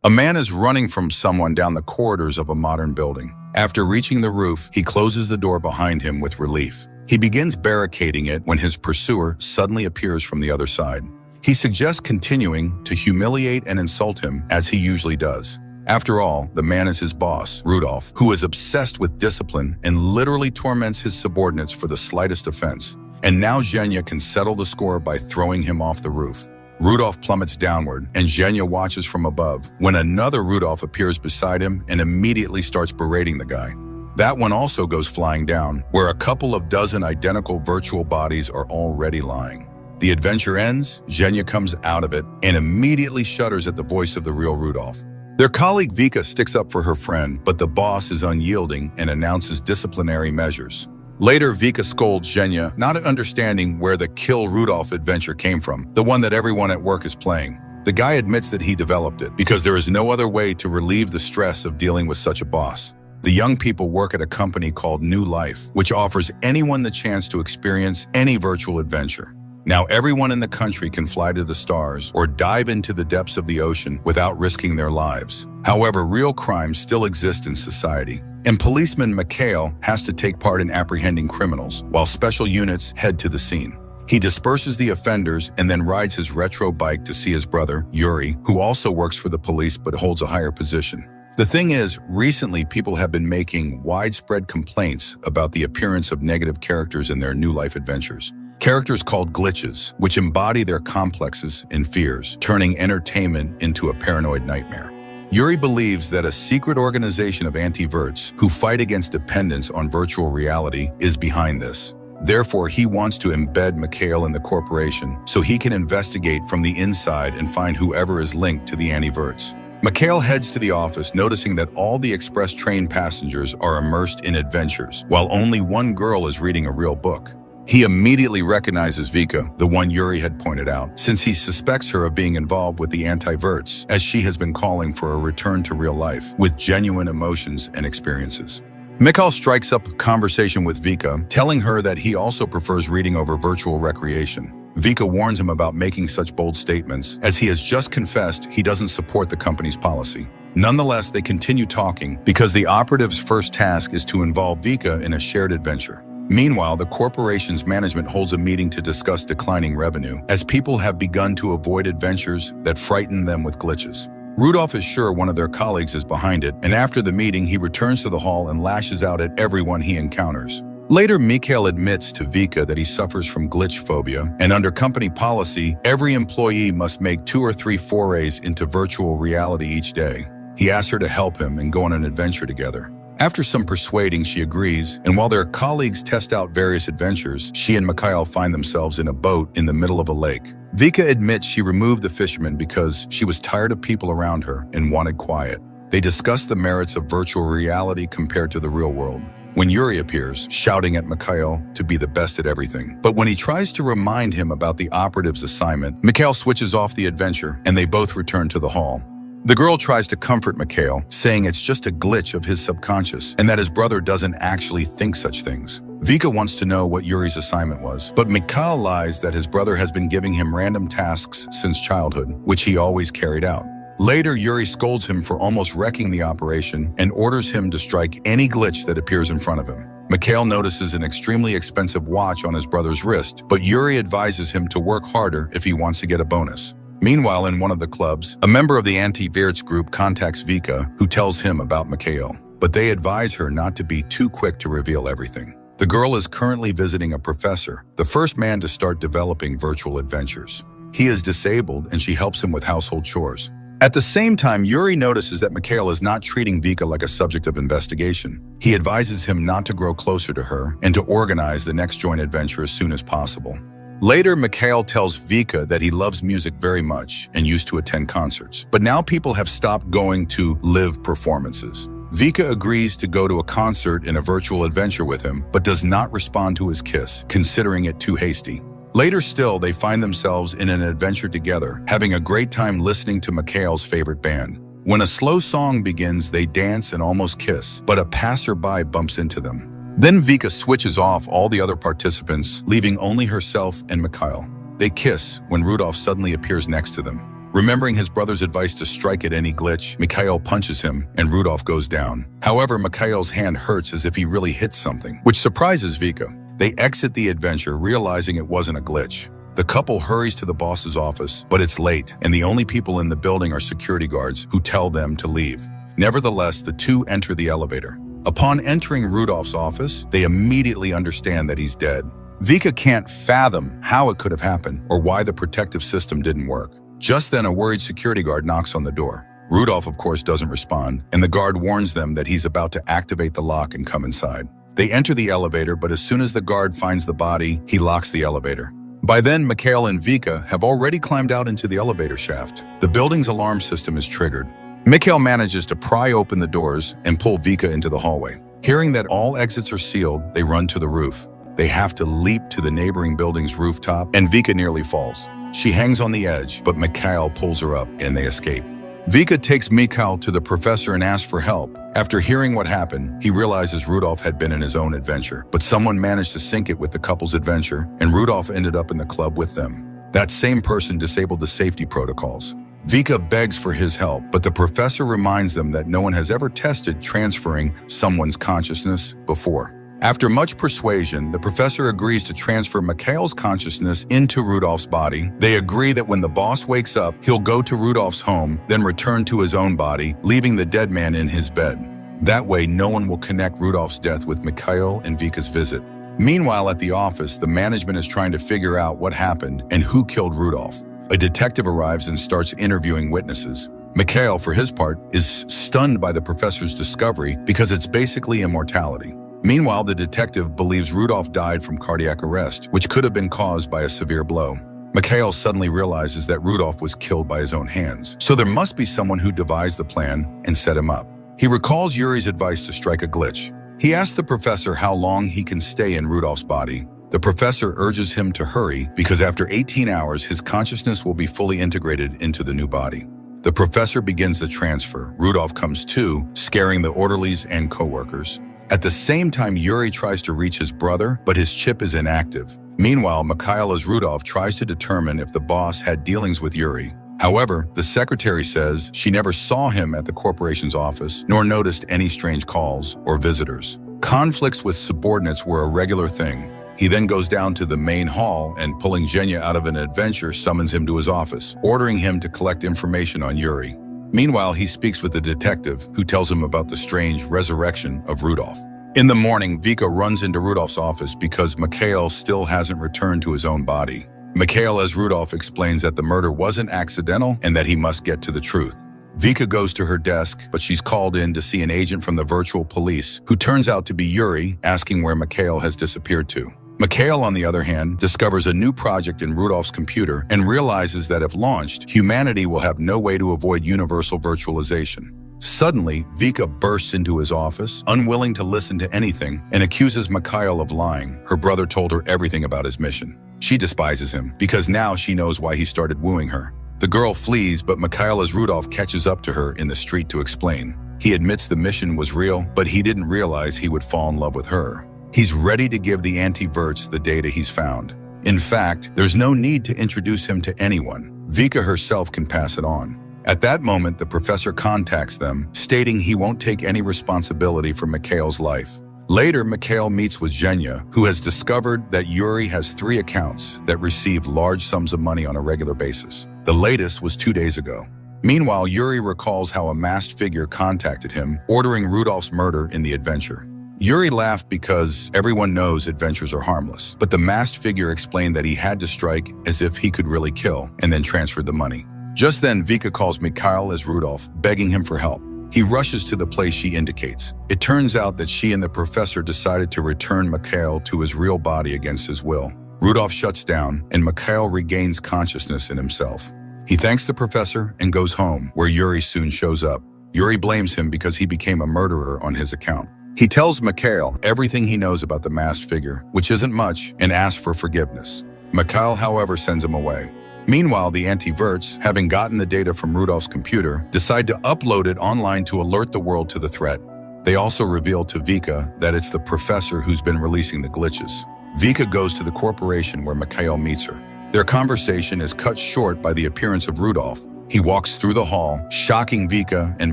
A man is running from someone down the corridors of a modern building. After reaching the roof, he closes the door behind him with relief. He begins barricading it when his pursuer suddenly appears from the other side. He suggests continuing to humiliate and insult him as he usually does. After all, the man is his boss, Rudolph, who is obsessed with discipline and literally torments his subordinates for the slightest offense. And now Zhenya can settle the score by throwing him off the roof. Rudolph plummets downward, and Zhenya watches from above when another Rudolph appears beside him and immediately starts berating the guy. That one also goes flying down, where a couple of dozen identical virtual bodies are already lying. The adventure ends, Zhenya comes out of it, and immediately shudders at the voice of the real Rudolph. Their colleague Vika sticks up for her friend, but the boss is unyielding and announces disciplinary measures. Later, Vika scolds Zhenya, not understanding where the Kill Rudolph adventure came from, the one that everyone at work is playing. The guy admits that he developed it because there is no other way to relieve the stress of dealing with such a boss. The young people work at a company called New Life, which offers anyone the chance to experience any virtual adventure. Now everyone in the country can fly to the stars or dive into the depths of the ocean without risking their lives. However, real crimes still exist in society, and policeman Mikhail has to take part in apprehending criminals, while special units head to the scene. He disperses the offenders and then rides his retro bike to see his brother, Yuri, who also works for the police but holds a higher position. The thing is, recently people have been making widespread complaints about the appearance of negative characters in their New Life adventures. Characters called glitches, which embody their complexes and fears, turning entertainment into a paranoid nightmare. Yuri believes that a secret organization of anti-verts who fight against dependence on virtual reality is behind this. Therefore, he wants to embed Mikhail in the corporation so he can investigate from the inside and find whoever is linked to the anti-verts. Mikhail heads to the office, noticing that all the express train passengers are immersed in adventures, while only one girl is reading a real book. He immediately recognizes Vika, the one Yuri had pointed out, since he suspects her of being involved with the anti-verts, as she has been calling for a return to real life, with genuine emotions and experiences. Mikhail strikes up a conversation with Vika, telling her that he also prefers reading over virtual recreation. Vika warns him about making such bold statements, as he has just confessed he doesn't support the company's policy. Nonetheless, they continue talking because the operative's first task is to involve Vika in a shared adventure. Meanwhile, the corporation's management holds a meeting to discuss declining revenue, as people have begun to avoid adventures that frighten them with glitches. Rudolph is sure one of their colleagues is behind it, and after the meeting, he returns to the hall and lashes out at everyone he encounters. Later, Mikhail admits to Vika that he suffers from glitch phobia, and under company policy, every employee must make 2 or 3 forays into virtual reality each day. He asks her to help him and go on an adventure together. After some persuading, she agrees, and while their colleagues test out various adventures, she and Mikhail find themselves in a boat in the middle of a lake. Vika admits she removed the fisherman because she was tired of people around her and wanted quiet. They discuss the merits of virtual reality compared to the real world, when Yuri appears, shouting at Mikhail to be the best at everything. But when he tries to remind him about the operative's assignment, Mikhail switches off the adventure, and they both return to the hall. The girl tries to comfort Mikhail, saying it's just a glitch of his subconscious and that his brother doesn't actually think such things. Vika wants to know what Yuri's assignment was, but Mikhail lies that his brother has been giving him random tasks since childhood, which he always carried out. Later, Yuri scolds him for almost wrecking the operation and orders him to strike any glitch that appears in front of him. Mikhail notices an extremely expensive watch on his brother's wrist, but Yuri advises him to work harder if he wants to get a bonus. Meanwhile, in one of the clubs, a member of the anti-verts group contacts Vika, who tells him about Mikhail, but they advise her not to be too quick to reveal everything. The girl is currently visiting a professor, the first man to start developing virtual adventures. He is disabled, and she helps him with household chores. At the same time, Yuri notices that Mikhail is not treating Vika like a subject of investigation. He advises him not to grow closer to her and to organize the next joint adventure as soon as possible. Later, Mikhail tells Vika that he loves music very much and used to attend concerts, but now people have stopped going to live performances. Vika agrees to go to a concert in a virtual adventure with him, but does not respond to his kiss, considering it too hasty. Later still, they find themselves in an adventure together, having a great time listening to Mikhail's favorite band. When a slow song begins, they dance and almost kiss, but a passerby bumps into them. Then Vika switches off all the other participants, leaving only herself and Mikhail. They kiss when Rudolph suddenly appears next to them. Remembering his brother's advice to strike at any glitch, Mikhail punches him and Rudolph goes down. However, Mikhail's hand hurts as if he really hit something, which surprises Vika. They exit the adventure, realizing it wasn't a glitch. The couple hurries to the boss's office, but it's late, and the only people in the building are security guards who tell them to leave. Nevertheless, the two enter the elevator. Upon entering Rudolph's office, they immediately understand that he's dead. Vika can't fathom how it could have happened or why the protective system didn't work. Just then, a worried security guard knocks on the door. Rudolph, of course, doesn't respond, and the guard warns them that he's about to activate the lock and come inside. They enter the elevator, but as soon as the guard finds the body, he locks the elevator. By then, Mikhail and Vika have already climbed out into the elevator shaft. The building's alarm system is triggered. Mikhail manages to pry open the doors and pull Vika into the hallway. Hearing that all exits are sealed, they run to the roof. They have to leap to the neighboring building's rooftop, and Vika nearly falls. She hangs on the edge, but Mikhail pulls her up, and they escape. Vika takes Mikhail to the professor and asks for help. After hearing what happened, he realizes Rudolph had been in his own adventure, but someone managed to sync it with the couple's adventure, and Rudolph ended up in the club with them. That same person disabled the safety protocols. Vika begs for his help, but the professor reminds them that no one has ever tested transferring someone's consciousness before. After much persuasion, the professor agrees to transfer Mikhail's consciousness into Rudolph's body. They agree that when the boss wakes up, he'll go to Rudolph's home, then return to his own body, leaving the dead man in his bed. That way, no one will connect Rudolph's death with Mikhail and Vika's visit. Meanwhile, at the office, the management is trying to figure out what happened and who killed Rudolph. A detective arrives and starts interviewing witnesses. Mikhail, for his part, is stunned by the professor's discovery because it's basically immortality. Meanwhile, the detective believes Rudolph died from cardiac arrest, which could have been caused by a severe blow. Mikhail suddenly realizes that Rudolph was killed by his own hands, so there must be someone who devised the plan and set him up. He recalls Yuri's advice to strike a glitch. He asks the professor how long he can stay in Rudolph's body. The professor urges him to hurry because after 18 hours, his consciousness will be fully integrated into the new body. The professor begins the transfer. Rudolph comes to, scaring the orderlies and co-workers. At the same time, Yuri tries to reach his brother, but his chip is inactive. Meanwhile, Mikhail as Rudolph tries to determine if the boss had dealings with Yuri. However, the secretary says she never saw him at the corporation's office, nor noticed any strange calls or visitors. Conflicts with subordinates were a regular thing. He then goes down to the main hall and, pulling Zhenya out of an adventure, summons him to his office, ordering him to collect information on Yuri. Meanwhile, he speaks with the detective, who tells him about the strange resurrection of Rudolph. In the morning, Vika runs into Rudolph's office because Mikhail still hasn't returned to his own body. Mikhail as Rudolph explains that the murder wasn't accidental and that he must get to the truth. Vika goes to her desk, but she's called in to see an agent from the virtual police, who turns out to be Yuri, asking where Mikhail has disappeared to. Mikhail, on the other hand, discovers a new project in Rudolph's computer and realizes that if launched, humanity will have no way to avoid universal virtualization. Suddenly, Vika bursts into his office, unwilling to listen to anything, and accuses Mikhail of lying. Her brother told her everything about his mission. She despises him, because now she knows why he started wooing her. The girl flees, but Mikhail as Rudolph catches up to her in the street to explain. He admits the mission was real, but he didn't realize he would fall in love with her. He's ready to give the anti-Verts the data he's found. In fact, there's no need to introduce him to anyone. Vika herself can pass it on. At that moment, the professor contacts them, stating he won't take any responsibility for Mikhail's life. Later, Mikhail meets with Zhenya, who has discovered that Yuri has 3 accounts that receive large sums of money on a regular basis. The latest was 2 days ago. Meanwhile, Yuri recalls how a masked figure contacted him, ordering Rudolph's murder in the adventure. Yuri laughed because everyone knows adventures are harmless, but the masked figure explained that he had to strike as if he could really kill, and then transferred the money. Just then, Vika calls Mikhail as Rudolph, begging him for help. He rushes to the place she indicates. It turns out that she and the professor decided to return Mikhail to his real body against his will. Rudolph shuts down, and Mikhail regains consciousness in himself. He thanks the professor and goes home, where Yuri soon shows up. Yuri blames him because he became a murderer on his account. He tells Mikhail everything he knows about the masked figure, which isn't much, and asks for forgiveness. Mikhail, however, sends him away. Meanwhile, the anti-Verts, having gotten the data from Rudolph's computer, decide to upload it online to alert the world to the threat. They also reveal to Vika that it's the professor who's been releasing the glitches. Vika goes to the corporation where Mikhail meets her. Their conversation is cut short by the appearance of Rudolph. He walks through the hall, shocking Vika and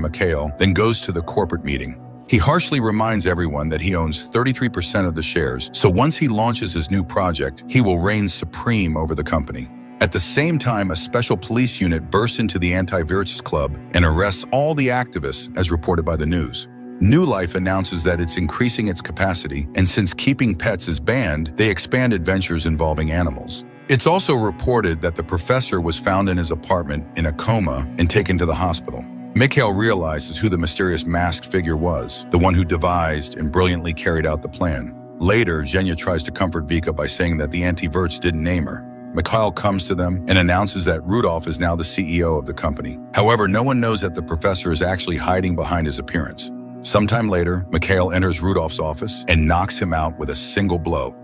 Mikhail, then goes to the corporate meeting. He harshly reminds everyone that he owns 33% of the shares, so once he launches his new project, he will reign supreme over the company. At the same time, a special police unit bursts into the Anti-Virts Club and arrests all the activists, as reported by the news. New Life announces that it's increasing its capacity, and since keeping pets is banned, they expand adventures involving animals. It's also reported that the professor was found in his apartment in a coma and taken to the hospital. Mikhail realizes who the mysterious masked figure was, the one who devised and brilliantly carried out the plan. Later, Zhenya tries to comfort Vika by saying that the Anti-Virts didn't name her. Mikhail comes to them and announces that Rudolph is now the CEO of the company. However, no one knows that the professor is actually hiding behind his appearance. Sometime later, Mikhail enters Rudolph's office and knocks him out with a single blow.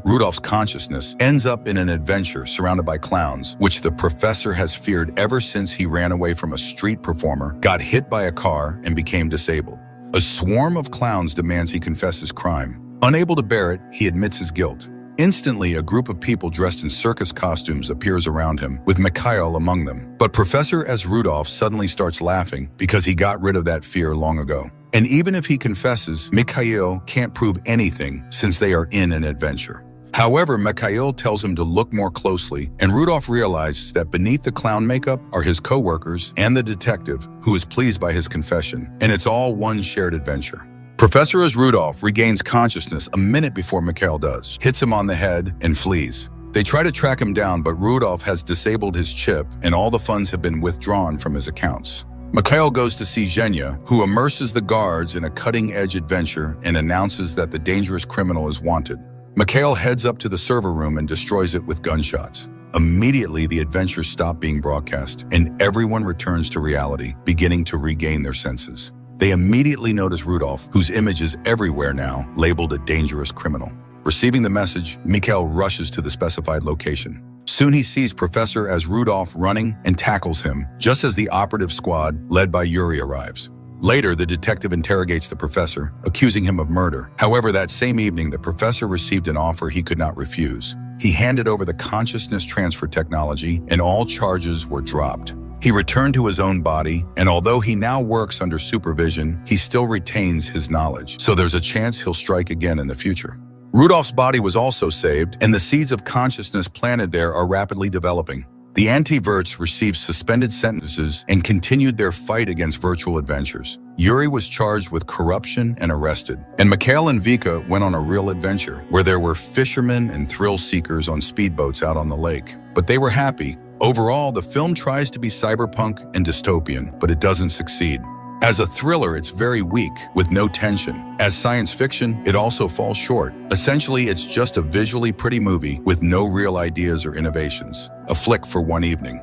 Rudolph's consciousness, ends up in an adventure surrounded by clowns, which the professor has feared ever since he ran away from a street performer, got hit by a car, and became disabled. A swarm of clowns demands he confess his crime. Unable to bear it, he admits his guilt. Instantly, a group of people dressed in circus costumes appears around him, with Mikhail among them. But Professor S. Rudolph suddenly starts laughing because he got rid of that fear long ago. And even if he confesses, Mikhail can't prove anything since they are in an adventure. However, Mikhail tells him to look more closely, and Rudolph realizes that beneath the clown makeup are his co-workers and the detective, who is pleased by his confession, and it's all one shared adventure. Professor S. Rudolph regains consciousness a minute before Mikhail does, hits him on the head, and flees. They try to track him down, but Rudolph has disabled his chip, and all the funds have been withdrawn from his accounts. Mikhail goes to see Zhenya, who immerses the guards in a cutting-edge adventure and announces that the dangerous criminal is wanted. Mikhail heads up to the server room and destroys it with gunshots. Immediately, the adventures stop being broadcast, and everyone returns to reality, beginning to regain their senses. They immediately notice Rudolph, whose image is everywhere now, labeled a dangerous criminal. Receiving the message, Mikhail rushes to the specified location. Soon he sees Professor S. Rudolph running and tackles him, just as the operative squad, led by Yuri, arrives. Later, the detective interrogates the professor, accusing him of murder. However, that same evening, the professor received an offer he could not refuse. He handed over the consciousness transfer technology, and all charges were dropped. He returned to his own body, and although he now works under supervision, he still retains his knowledge, so there's a chance he'll strike again in the future. Rudolph's body was also saved, and the seeds of consciousness planted there are rapidly developing. The Anti-Virts received suspended sentences and continued their fight against virtual adventures. Yuri was charged with corruption and arrested, and Mikhail and Vika went on a real adventure, where there were fishermen and thrill-seekers on speedboats out on the lake. But they were happy. Overall, the film tries to be cyberpunk and dystopian, but it doesn't succeed. As a thriller, it's very weak, with no tension. As science fiction, it also falls short. Essentially, it's just a visually pretty movie with no real ideas or innovations. A flick for one evening.